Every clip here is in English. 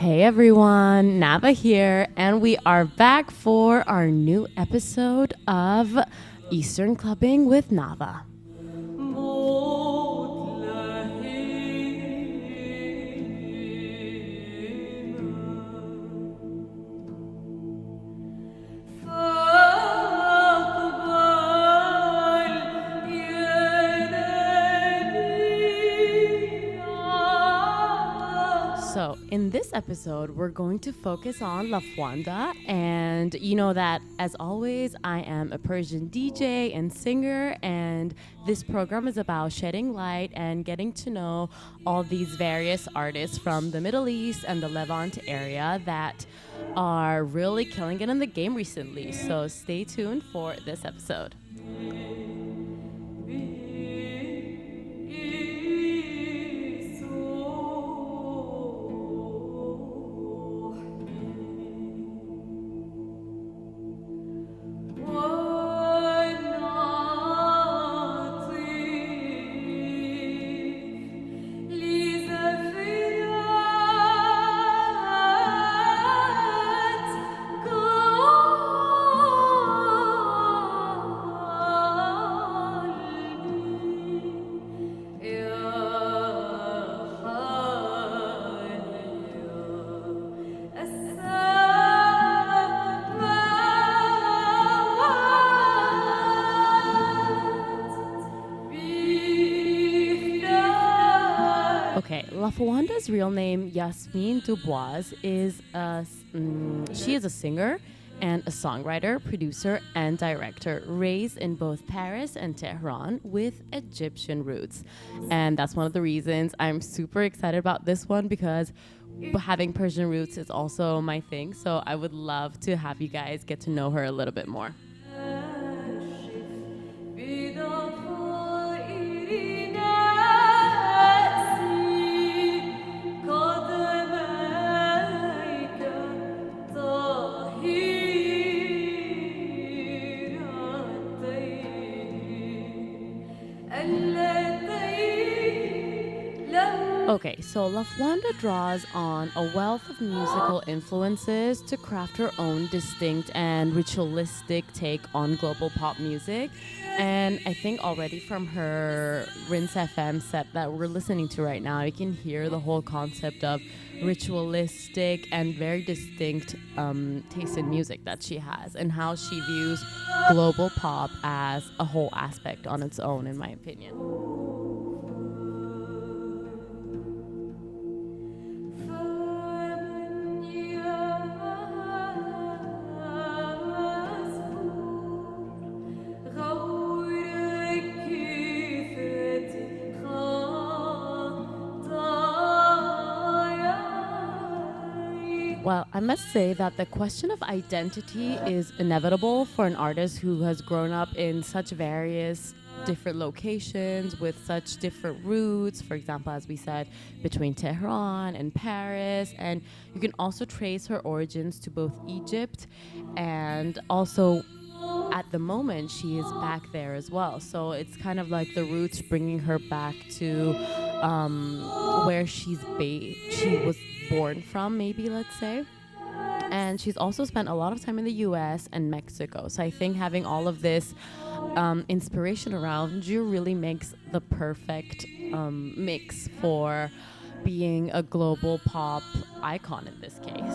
Hey everyone, Nava here, and we are back for our new episode of Eastern Clubbing with Nava. So, in this episode, we're going to focus on La Fuanda, and you know that, as always, I am a Persian DJ and singer, and this program is about shedding light and getting to know all these various artists from the Middle East and the Levant area that are really killing it in the game recently. So, stay tuned for this episode. Okay, La Fuanda's real name, Yasmine Dubois, is she is a singer and a songwriter, producer, and director raised in both Paris and Tehran with Egyptian roots. And that's one of the reasons I'm super excited about this one, because having Persian roots is also my thing. So I would love to have you guys get to know her a little bit more. Okay, so La Fuanda draws on a wealth of musical influences to craft her own distinct and ritualistic take on global pop music. And I think already from her Rinse FM set that we're listening to right now, you can hear the whole concept of ritualistic and very distinct taste in music that she has, and how she views global pop as a whole aspect on its own, in my opinion. Well, I must say that the question of identity is inevitable for an artist who has grown up in such various different locations with such different roots. For example, as we said, between Tehran and Paris. And you can also trace her origins to both Egypt, and also at the moment she is back there as well. So it's kind of like the roots bringing her back to where she was born from, maybe, let's say. And she's also spent a lot of time in the US and Mexico. So I think having all of this inspiration around you really makes the perfect mix for being a global pop icon in this case.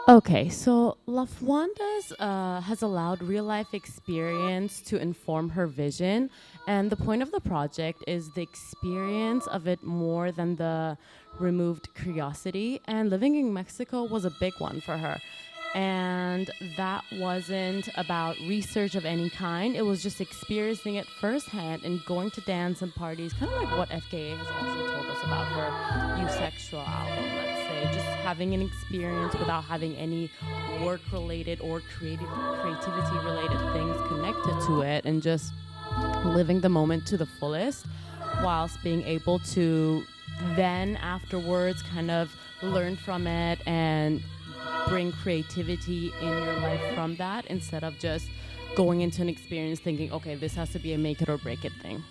Okay, so Lafwanda's has allowed real life experience to inform her vision, and the point of the project is the experience of it more than the removed curiosity. And living in Mexico was a big one for her. And that wasn't about research of any kind, it was just experiencing it firsthand and going to dance and parties, kind of like what FKA has also told us about her Eusexual album, let's say, just having an experience without having any work related or creativity related things connected to it, and just living the moment to the fullest whilst being able to then afterwards kind of learn from it and bring creativity in your life from that, instead of just going into an experience thinking, okay, this has to be a make it or break it thing.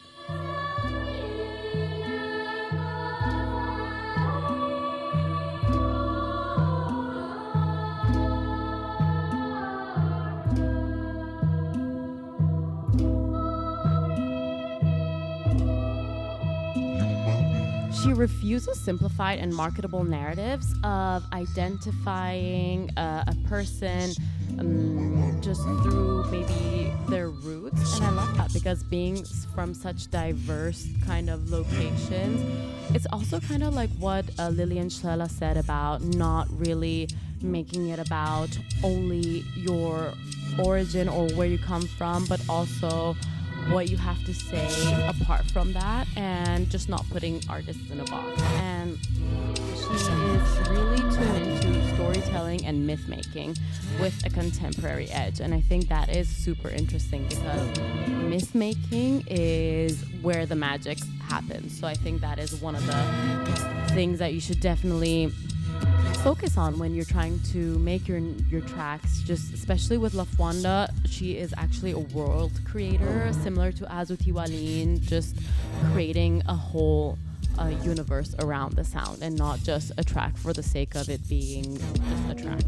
She refuses simplified and marketable narratives of identifying a person just through maybe their roots. And I love that, because being from such diverse kind of locations, it's also kind of like what Lillian Schlela said about not really making it about only your origin or where you come from, but also what you have to say apart from that, and just not putting artists in a box. And she is really tuned into storytelling and myth making with a contemporary edge, and I think that is super interesting, because myth making is where the magic happens. So I think that is one of the things that you should definitely focus on when you're trying to make your tracks. Just especially with Lafwanda, she is actually a world creator, similar to Azuti Walin, just creating a whole universe around the sound, and not just a track for the sake of it being just a track.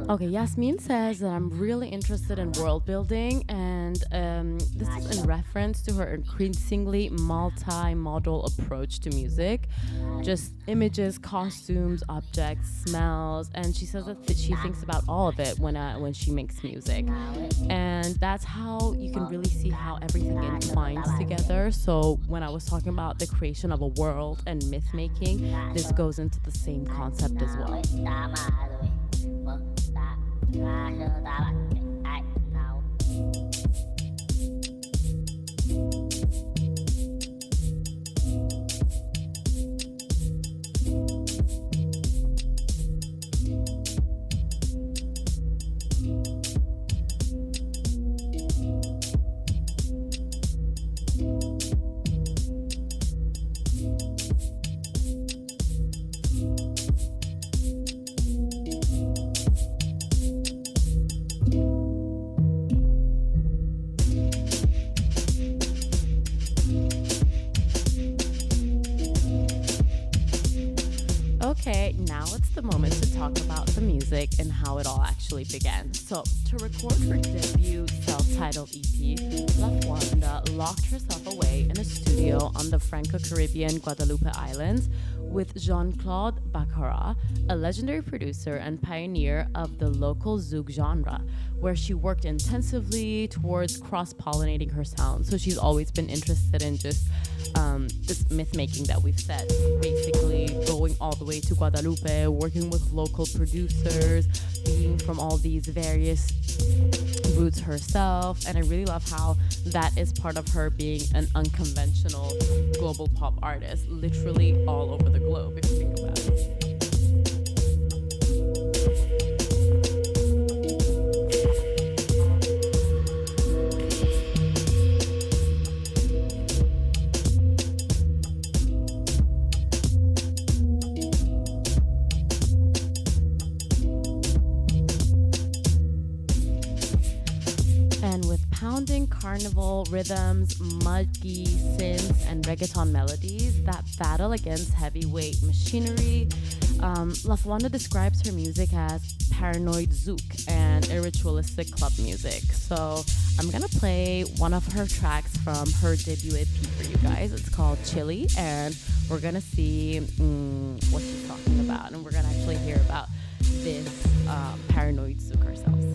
Okay, Yasmin says that I'm really interested in world building, and this is in reference to her increasingly multi-modal approach to music, just images, costumes, objects, smells, and she says that she thinks about all of it when she makes music, and that's how you can really see how everything entwines together. So when I was talking about the creation of a world and myth making, this goes into the same concept as well. Okay, now it's the moment to talk about the music and how it all actually began. So, to record her debut self-titled EP, Lafwanda locked herself away in a studio on the Franco-Caribbean Guadalupe Islands with Jean-Claude Baccarat, a legendary producer and pioneer of the local zouk genre, where she worked intensively towards cross-pollinating her sound. So she's always been interested in just this myth-making that we've said, basically going all the way to Guadalupe, working with local producers, being from all these various roots herself. And I really love how that is part of her being an unconventional global pop artist, literally all over the globe, if you think about it. sounding carnival rhythms, muddy synths, and reggaeton melodies that battle against heavyweight machinery. La Fuanda describes her music as paranoid zouk and ritualistic club music. So I'm gonna play one of her tracks from her debut EP for you guys. It's called Chili, and we're gonna see what she's talking about, and we're gonna actually hear about this paranoid zouk ourselves.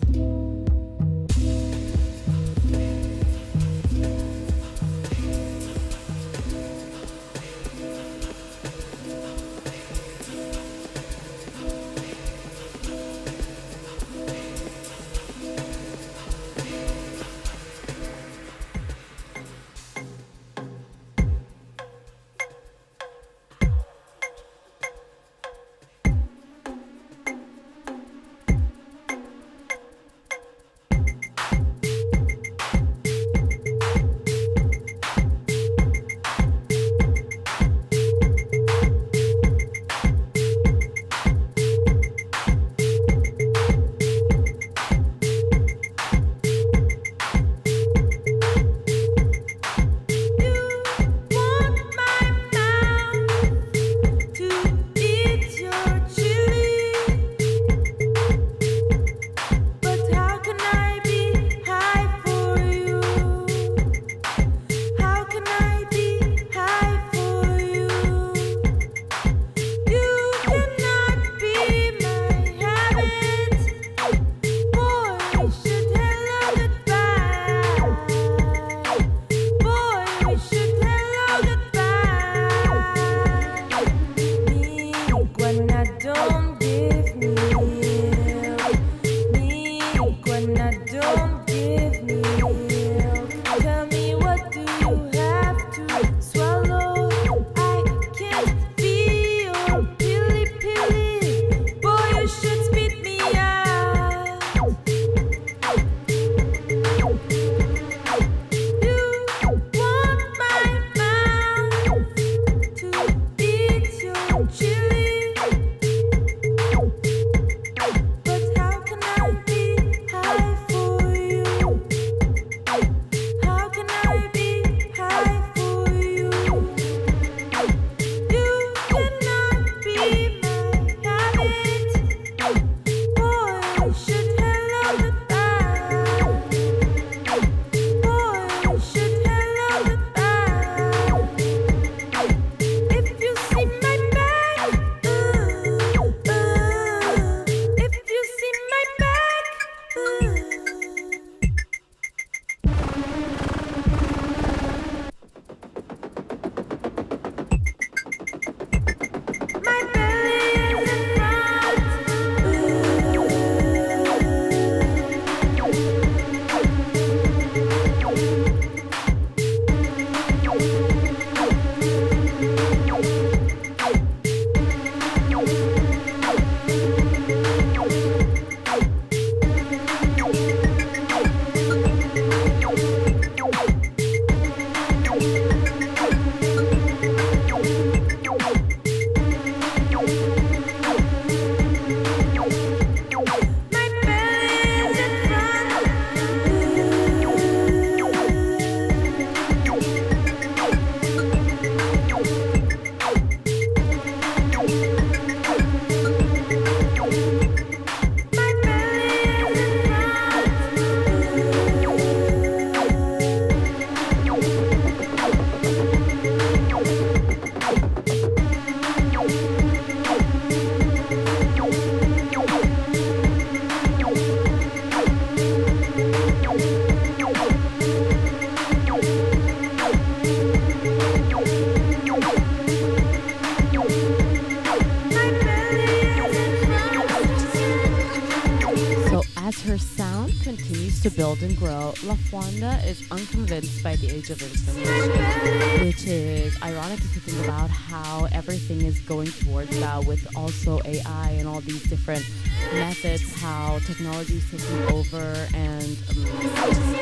To build and grow, La Fuanda is unconvinced by the age of information, which is ironic if you think about how everything is going towards that with also AI and all these different methods, how technology is taking over, and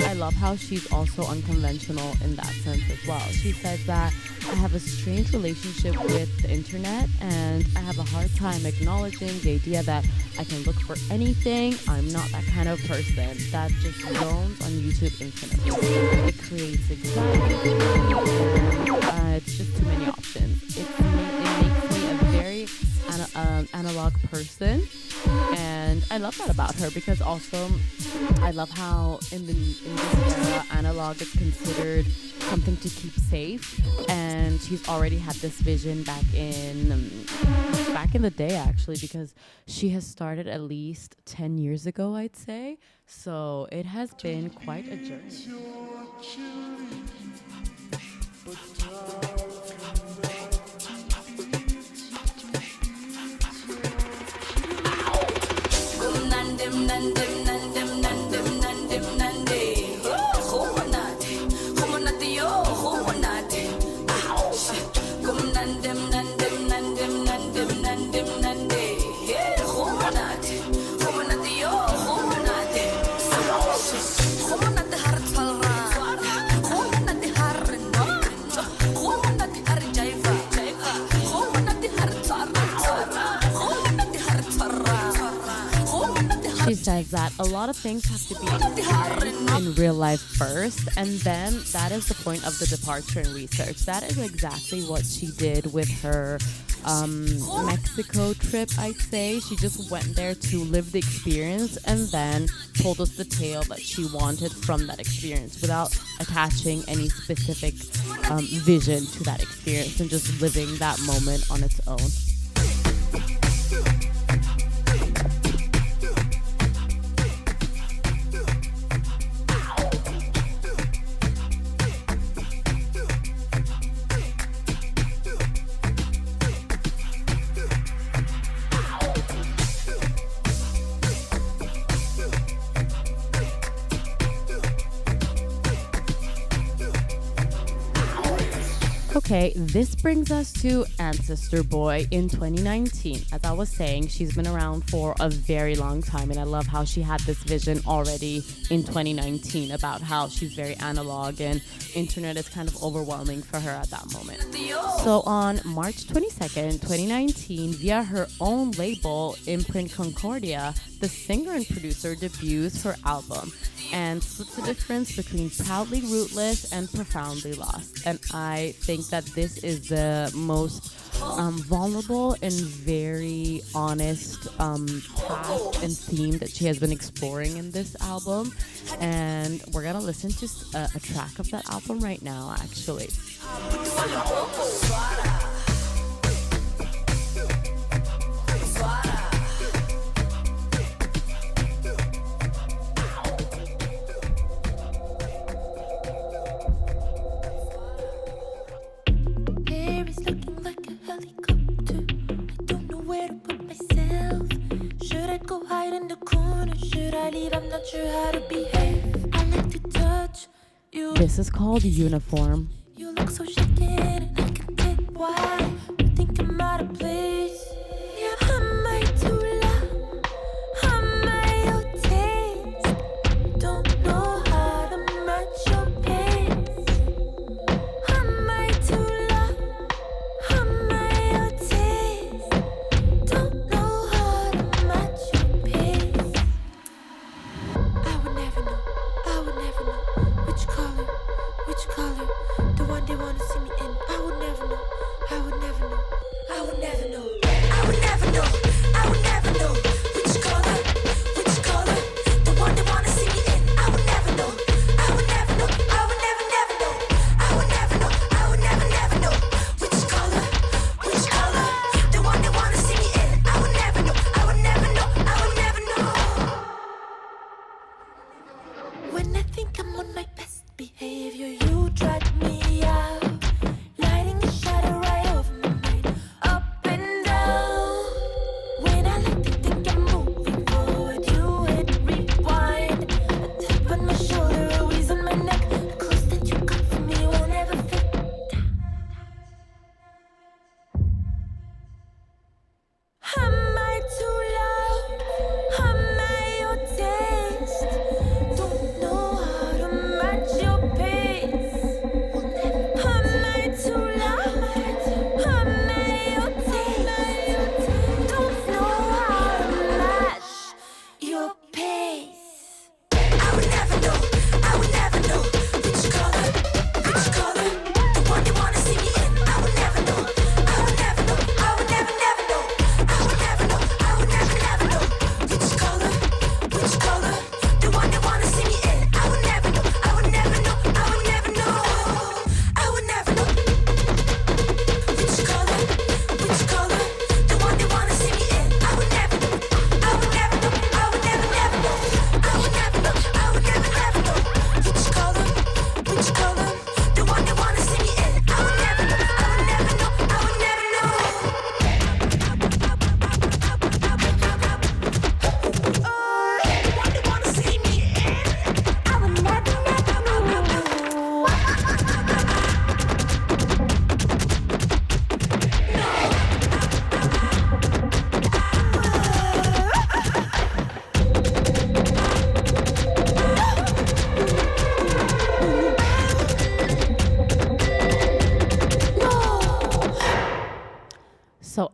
I love how she's also unconventional in that sense as well. She says that I have a strange relationship with the internet and I have a hard time acknowledging the idea that I can look for anything. I'm not that kind of person. That just zones on YouTube infinitely. It creates anxiety, and it's just too many options. It makes me a very analog person, and I love that about her, because also I love how in this era analog is considered something to keep safe, and she's already had this vision back in the day, actually, because she has started at least 10 years ago, I'd say. So it has been quite a journey. She says that a lot of things have to be in real life first, and then that is the point of the departure and research. That is exactly what she did with her Mexico trip, I'd say. She just went there to live the experience and then told us the tale that she wanted from that experience without attaching any specific vision to that experience, and just living that moment on its own. Okay, this brings us to Ancestor Boy in 2019. As I was saying, she's been around for a very long time, and I love how she had this vision already in 2019 about how she's very analog and internet is kind of overwhelming for her at that moment. So on March 22nd, 2019, via her own label, Imprint Concordia, the singer and producer debuts her album and splits the difference between Proudly Rootless and Profoundly Lost. And I think that this is the most vulnerable and very honest path and theme that she has been exploring in this album. And we're gonna listen to a track of that album right now, actually. Go hide in the corner. Should I leave? I'm not sure how to behave. I like to touch you. This is called Uniform. You look so shaken, and I can get why you think I'm out of place. Yeah, am I too loud? Am I your taste? Don't know how to match your pace. Am I too loud? Am I your taste? Don't know how to match your pace. I would never know which color, the one they wanna see me in. I would never know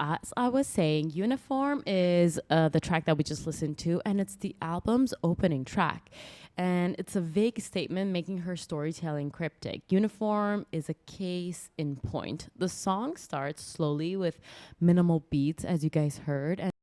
as I was saying, Uniform is the track that we just listened to, and it's the album's opening track. And it's a vague statement making her storytelling cryptic. Uniform is a case in point. The song starts slowly with minimal beats, as you guys heard, and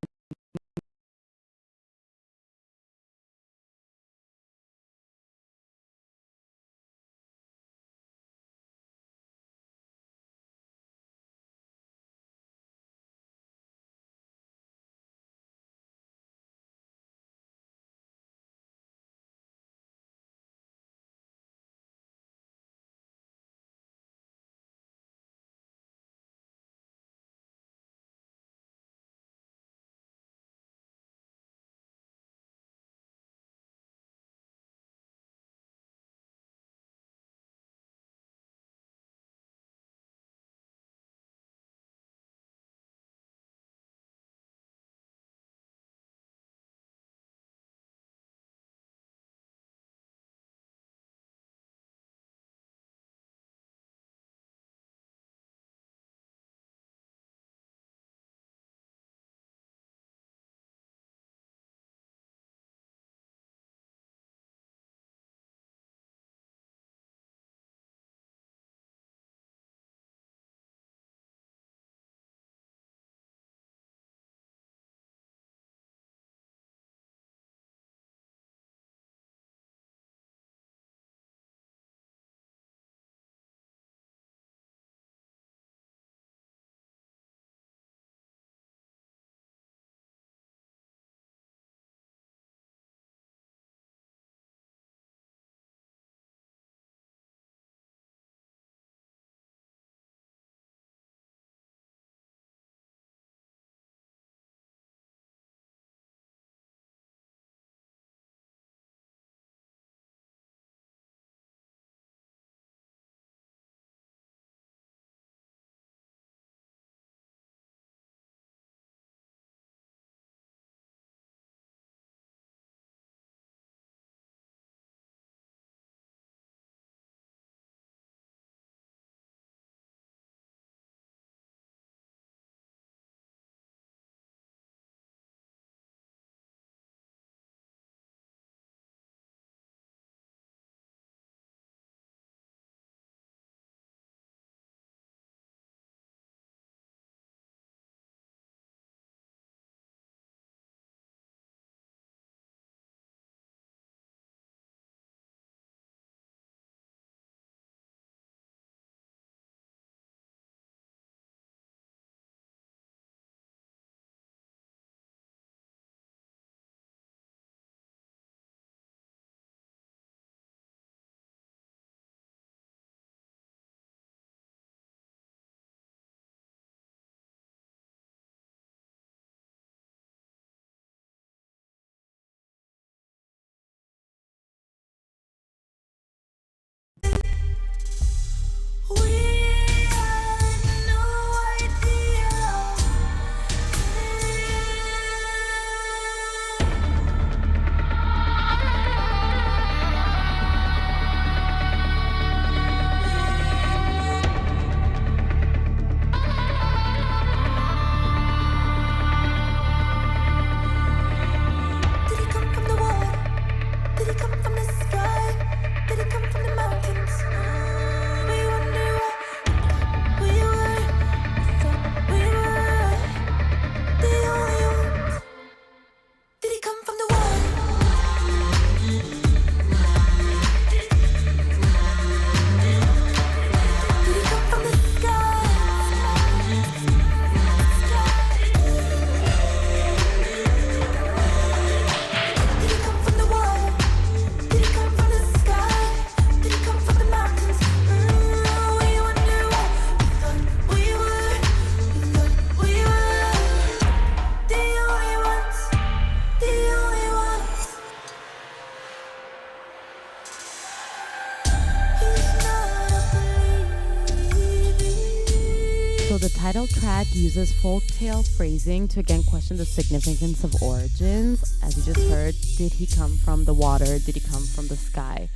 So the title track uses folktale phrasing to again question the significance of origins. As you just heard, did he come from the water? Did he come from the sky?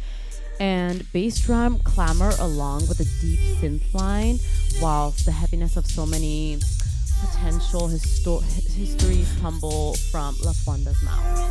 And bass drum clamor along with a deep synth line, whilst the heaviness of so many potential histories tumble from La Fonda's mouth.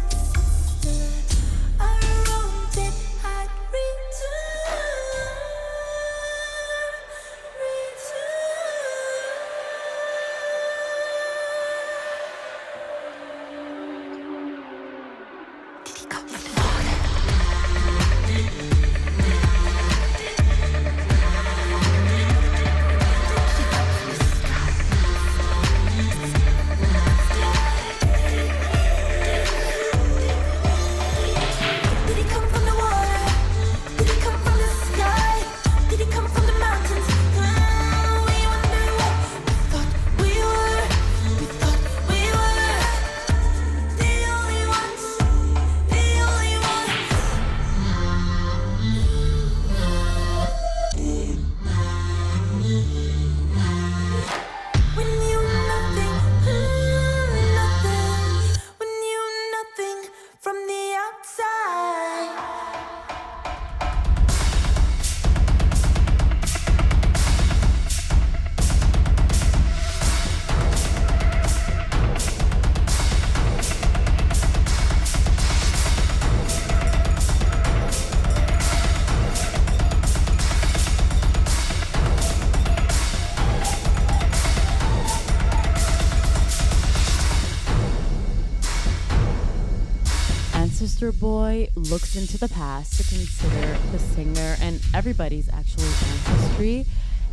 Ancestor Boy looks into the past to consider the singer and everybody's actually ancestry,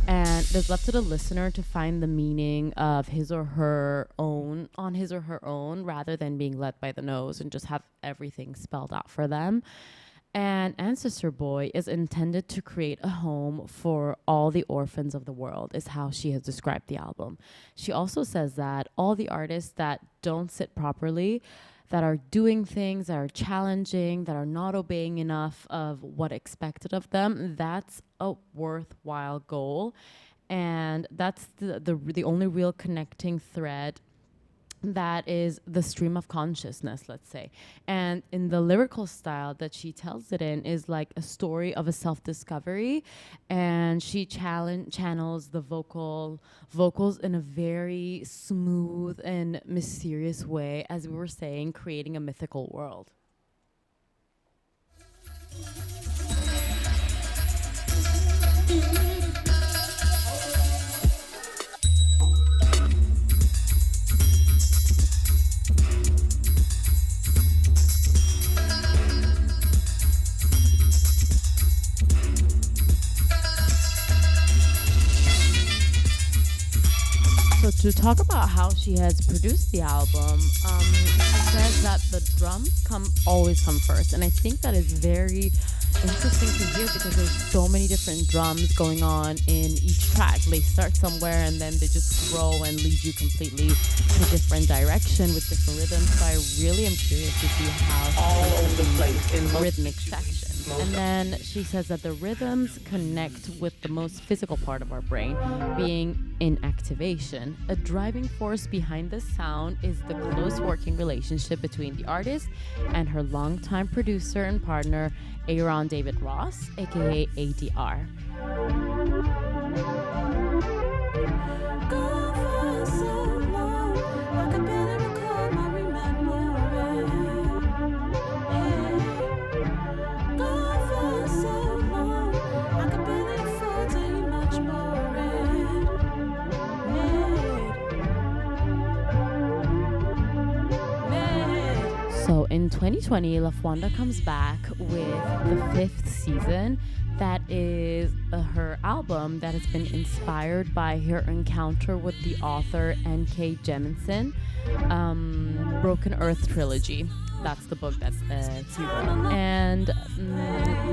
and it is left to the listener to find the meaning of his or her own on his or her own, rather than being led by the nose and just have everything spelled out for them. And Ancestor Boy is intended to create a home for all the orphans of the world, is how she has described the album. She also says that all the artists that don't sit properly, that are doing things that are challenging, that are not obeying enough of what expected of them, that's a worthwhile goal. And that's the only real connecting thread that is the stream of consciousness, let's say. And in the lyrical style that she tells it in is like a story of a self-discovery, and she channels the vocals in a very smooth and mysterious way, as we were saying, creating a mythical world. So to talk about how she has produced the album, she says that the drums always come first, and I think that is very interesting to hear because there's so many different drums going on in each track. They start somewhere and then they just grow and lead you completely to a different direction with different rhythms. So I really am curious to see how all over the place in rhythmic section. And then she says that the rhythms connect with the most physical part of our brain, being in activation. A driving force behind this sound is the close working relationship between the artist and her longtime producer and partner, Aaron David Ross, aka ADR. So in 2020, La Fonda comes back with the 5th season. That is her album that has been inspired by her encounter with the author N.K. Jemisin, Broken Earth Trilogy. That's the book that's he wrote. And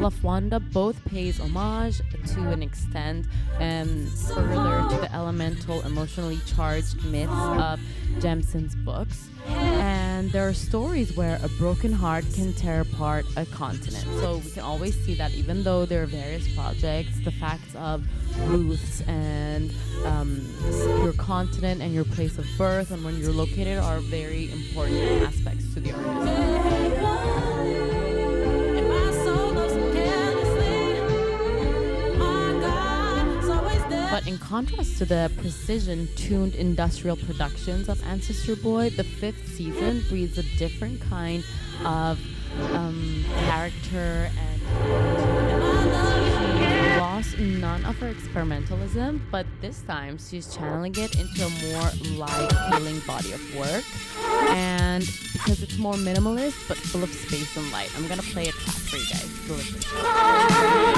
La Fonda both pays homage to an extent further to the elemental, emotionally charged myths of Jemisin's books. And there are stories where a broken heart can tear apart a continent. So we can always see that even though there are various projects, the facts of roots and your continent and your place of birth and when you're located are very important aspects to the artist. But But in contrast to the precision-tuned industrial productions of Ancestor Boy, the fifth season breeds a different kind of character and she lost none of her experimentalism, but this time she's channeling it into a more light, healing body of work. And because it's more minimalist but full of space and light, I'm gonna play a track for you guys to listen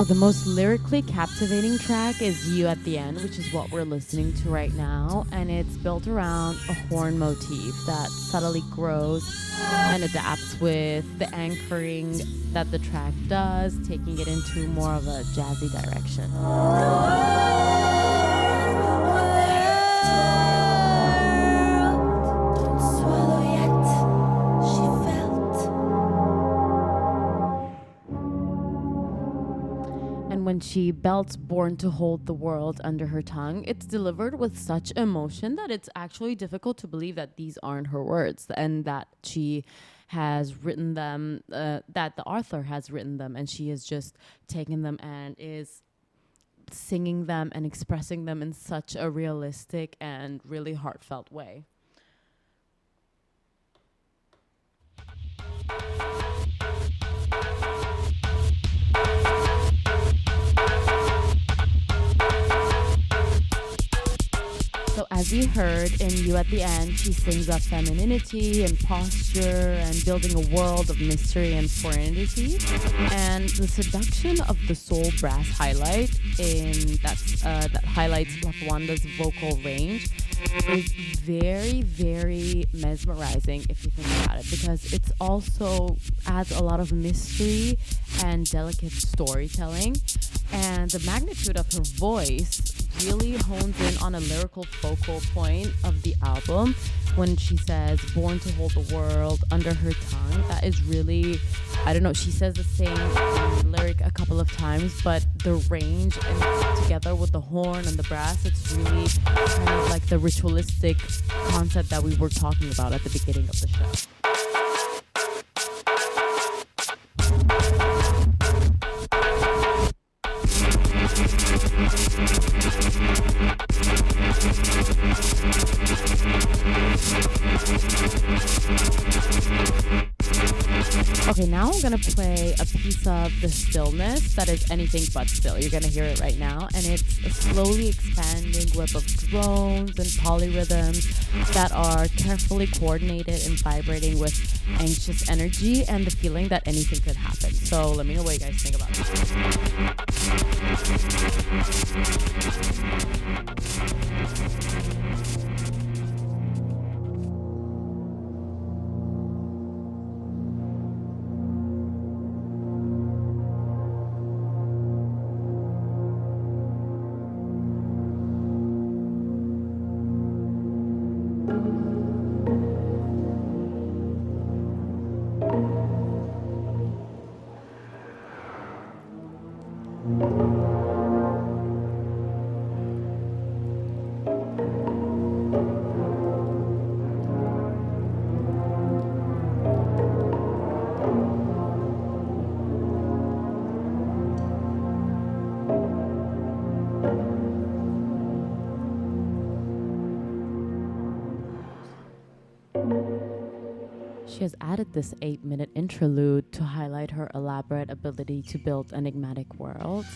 the most lyrically captivating track is You at the End, which is what we're listening to right now, and it's built around a horn motif that subtly grows and adapts with the anchoring that the track does, taking it into more of a jazzy direction. When she belts Born to Hold the World under her tongue, it's delivered with such emotion that it's actually difficult to believe that these aren't her words and that she has written them, that the author has written them, and she has just taken them and is singing them and expressing them in such a realistic and really heartfelt way. as you heard in You at the End, she sings of femininity and posture and building a world of mystery and foreignty. And the seduction of the soul brass highlight that highlights Lafwanda's vocal range is very, very mesmerizing if you think about it, because it's also adds a lot of mystery and delicate storytelling. And the magnitude of her voice really hones in on a lyrical focal point of the album when she says born to hold the world under her tongue. That is really, I don't know, she says the same lyric a couple of times, but the range and together with the horn and the brass, it's really kind of like the ritualistic concept that we were talking about at the beginning of the show. Okay, now I'm gonna play a piece of The Stillness that is anything but still. You're gonna hear it right now, and it's a slowly expanding web of drones and polyrhythms that are carefully coordinated and vibrating with anxious energy and the feeling that anything could happen. So let me know what you guys think about She has added this 8-minute interlude to highlight her elaborate ability to build enigmatic worlds.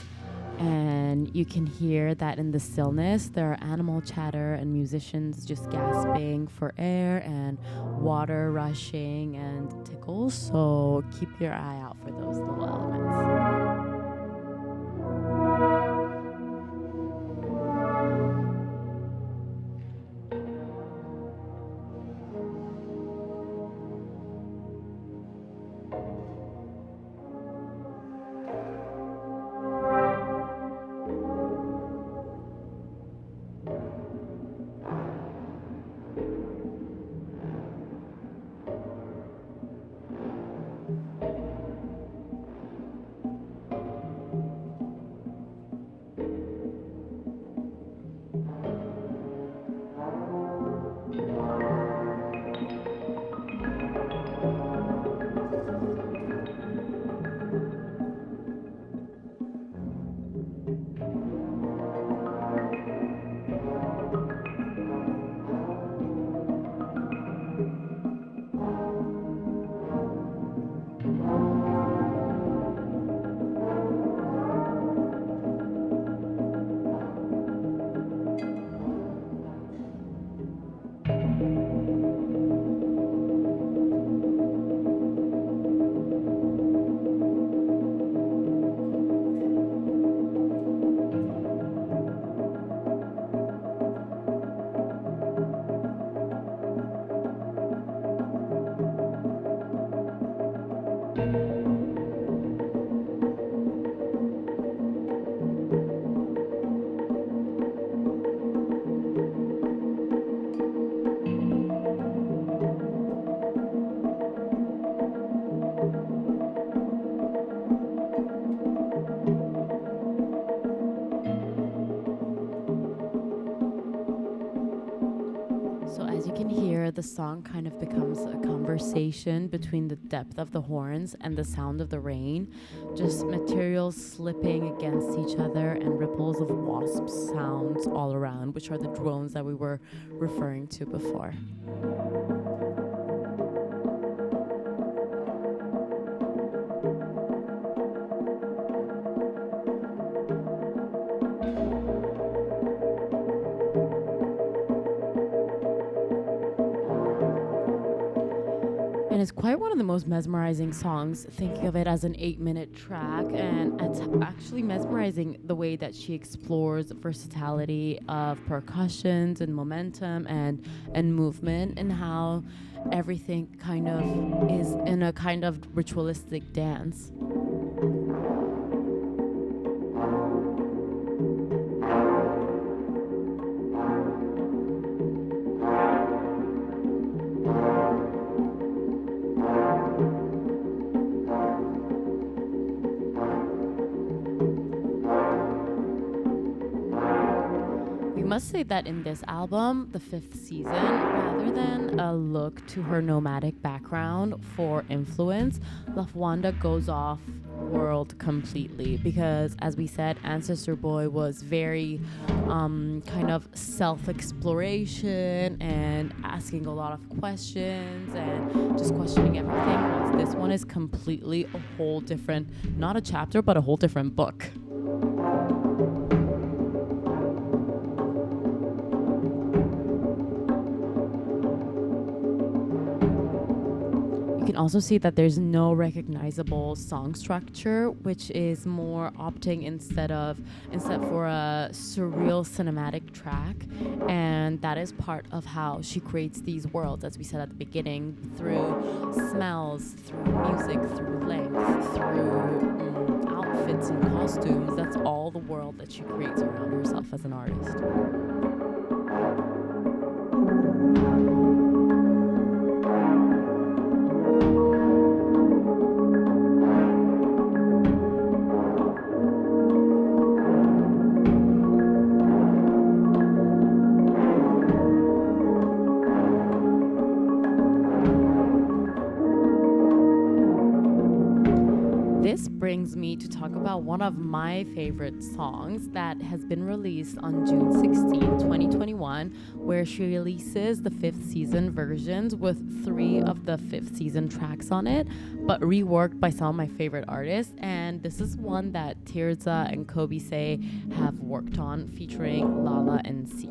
And you can hear that in the stillness, there are animal chatter and musicians just gasping for air and water rushing and tickles. So keep your eye out for those little elements. The song kind of becomes a conversation between the depth of the horns and the sound of the rain, just materials slipping against each other and ripples of wasp sounds all around, which are the drones that we were referring to before. and it's quite one of the most mesmerizing songs, thinking of it as an 8-minute track. And it's actually mesmerizing the way that she explores versatility of percussions and momentum and movement, and how everything kind of is in a kind of ritualistic dance. Must say that in this album, the 5th season, rather than a look to her nomadic background for influence, Lafwanda goes off world completely, because as we said, Ancestor Boy was very kind of self-exploration and asking a lot of questions and just questioning everything. Whilst this one is completely a whole different, not a chapter, but a whole different book. You can also see that there's no recognizable song structure, which is more opting instead for a surreal cinematic track, and that is part of how she creates these worlds, as we said at the beginning, through smells, through music, through length, through outfits and costumes. That's all the world that she creates around herself as an artist. This brings me to talk about one of my favorite songs that has been released on June 16, 2021, where she releases the 5th season versions with 3 of the 5th season tracks on it, but reworked by some of my favorite artists. And this is one that Tirza and Kobe Say have worked on, featuring Lala and C.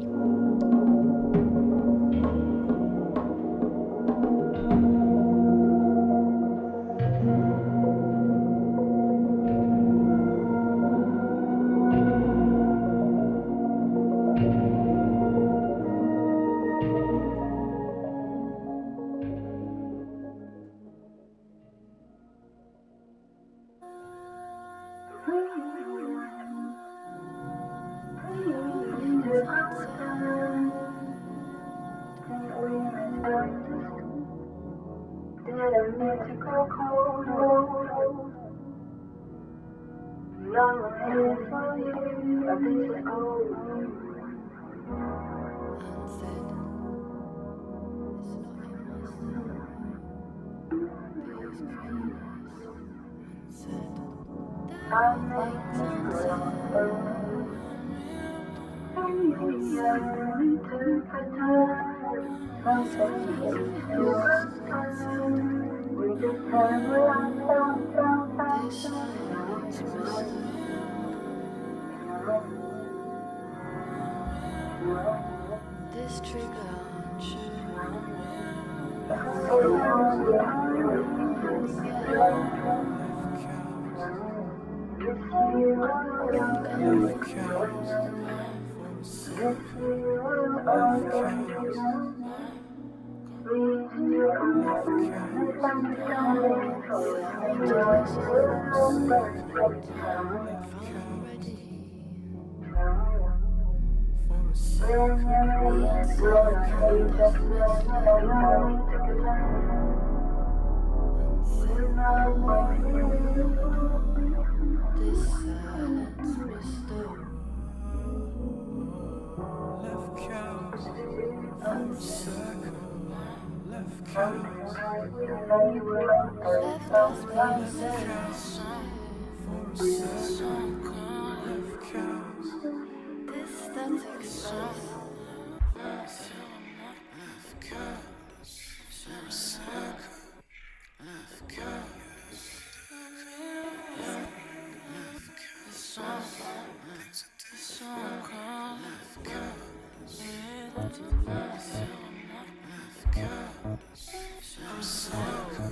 I'm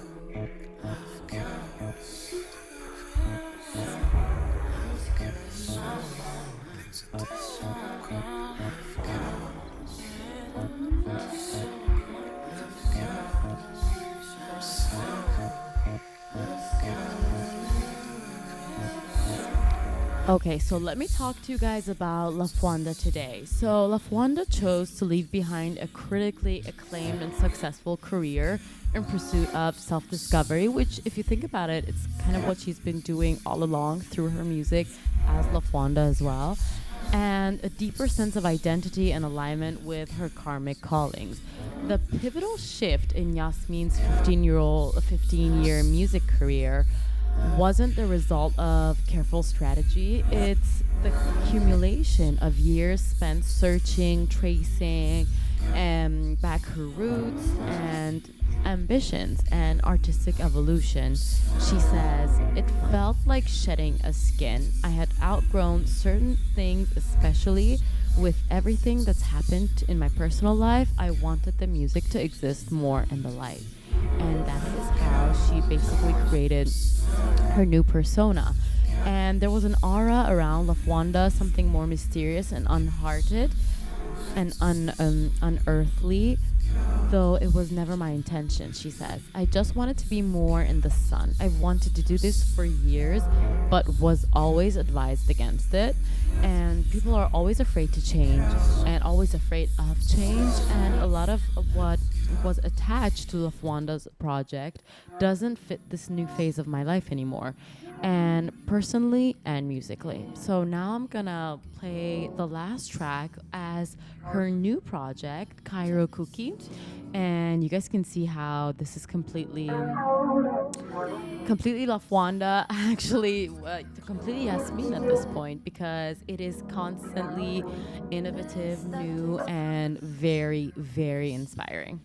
Okay, so let me talk to you guys about La Fuanda today. So La Fuanda chose to leave behind a critically acclaimed and successful career in pursuit of self-discovery, which, if you think about it, it's kind of what she's been doing all along through her music as La Fuanda as well, and a deeper sense of identity and alignment with her karmic callings. The pivotal shift in Yasmin's 15-year music career wasn't the result of careful strategy. It's the accumulation of years spent searching, tracing, and back her roots and ambitions and artistic evolution. She says, "It felt like shedding a skin. I had outgrown certain things, especially with everything that's happened in my personal life. I wanted the music to exist more in the light." And that is how she basically created her new persona. And there was an aura around La Fuanda, something more mysterious and unhearted and unearthly, though it was never my intention, she says. "I just wanted to be more in the sun. I've wanted to do this for years, but was always advised against it. And people are always afraid to change and always afraid of change. And a lot of what was attached to La Fuanda's project doesn't fit this new phase of my life anymore, and personally and musically." So now I'm gonna play the last track as her new project, Cairo Cookie, and you guys can see how this is completely La Fuanda, actually completely Yasmin at this point, because it is constantly innovative, new, and very, very inspiring.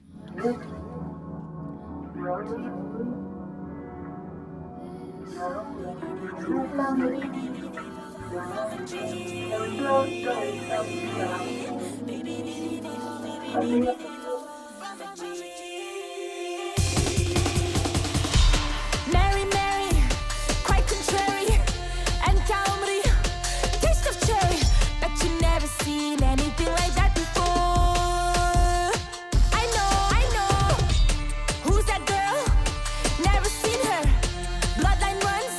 Mary, Mary, quite contrary, and Cairoli, taste of cherry. Bet you never seen anything like that before. I know, who's that girl? Never seen her. Bloodline runs,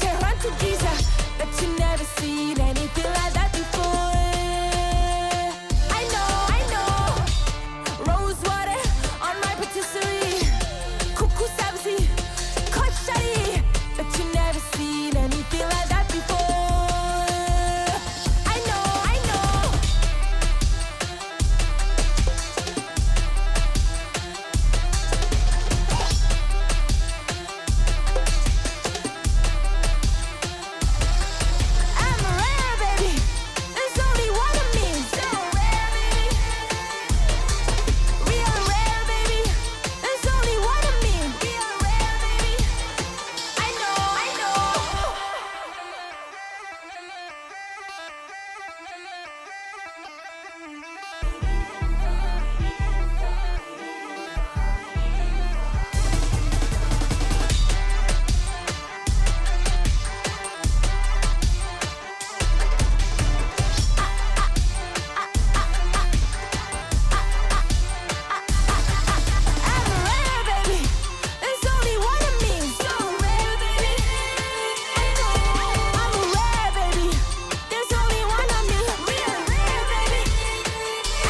Tehran to Giza. Bet you never seen anything like that before. I know, rose water on my patisserie. Cuckoo sabzi, koshari. Bet you never seen anything like that before. I know. I'm rare, baby. There's only one of me. So rare, baby. Real rare, baby. There's only one of me. Real rare, baby. I know. I'm rare, baby. There's only one of me. So rare, baby. I know. I'm rare, baby. There's only one of me. Real rare, baby.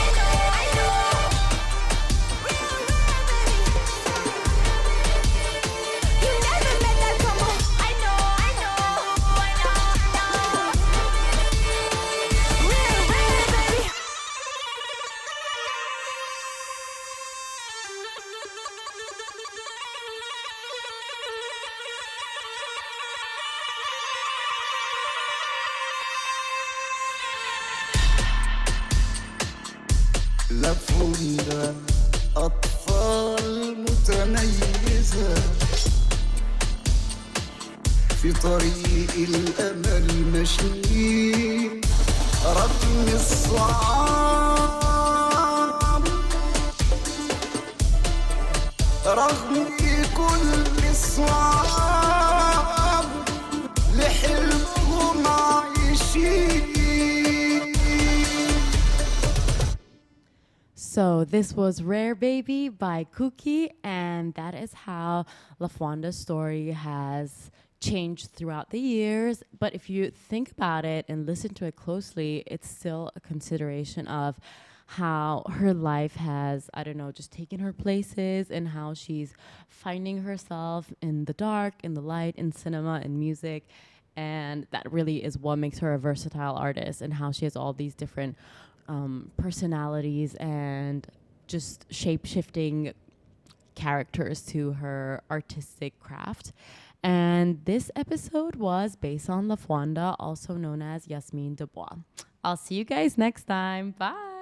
I know. Real rare, baby. You never met that combo. I know. Real rare, baby. لفونا أطفال متميزة في طريق الأمل ماشيين رغم الصعاب، رغم كل الصعاب لحلمهم عايشين. So this was Rare Baby by Cookie, and that is how La Fuanda's story has changed throughout the years. But if you think about it and listen to it closely, it's still a consideration of how her life has, I don't know, just taken her places, and how she's finding herself in the dark, in the light, in cinema, in music. And that really is what makes her a versatile artist, and how she has all these different personalities and just shape-shifting characters to her artistic craft. And this episode was based on La Fuanda, also known as Yasmin Dubois. I'll see you guys next time. Bye.